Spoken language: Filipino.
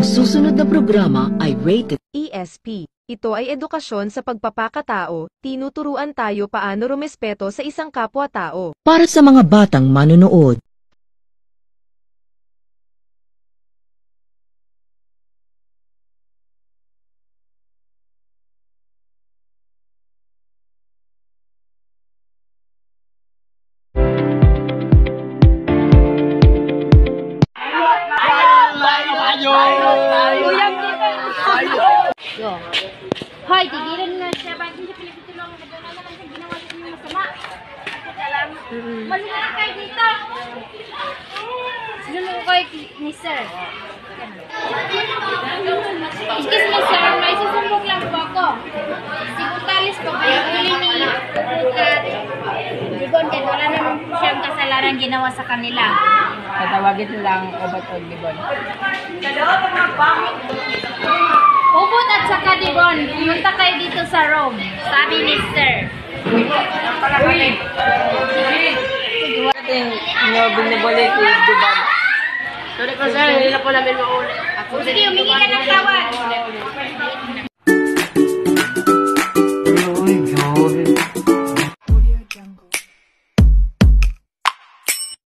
susunod na programa ay rated ESP. Ito ay edukasyon sa pagpapakatao, tinuturuan tayo paano rumespeto sa isang kapwa-tao. para sa mga batang manonood. Hoy, tigilan na siya. Bakit siya pinagtutulungan ka doon? Ano naman siya ginawa sa inyo masama? Malinga kayo dito. Sinunod ko ni sir. Excuse me sir, may susumbong lang po ako. Si Butalis po kayo uli ni Libon kahit wala naman po siyang kasalanan ginawa sa kanila. Tatawagin nilang Obat o Libon. Ubot at saka Libon, pumunta kayo dito sa Rome. Sabi ni sir. Ating nyo binibalik yung Duban. Sorry po sir, hindi na po namin maulit. Sige, humingi ka ng tawad.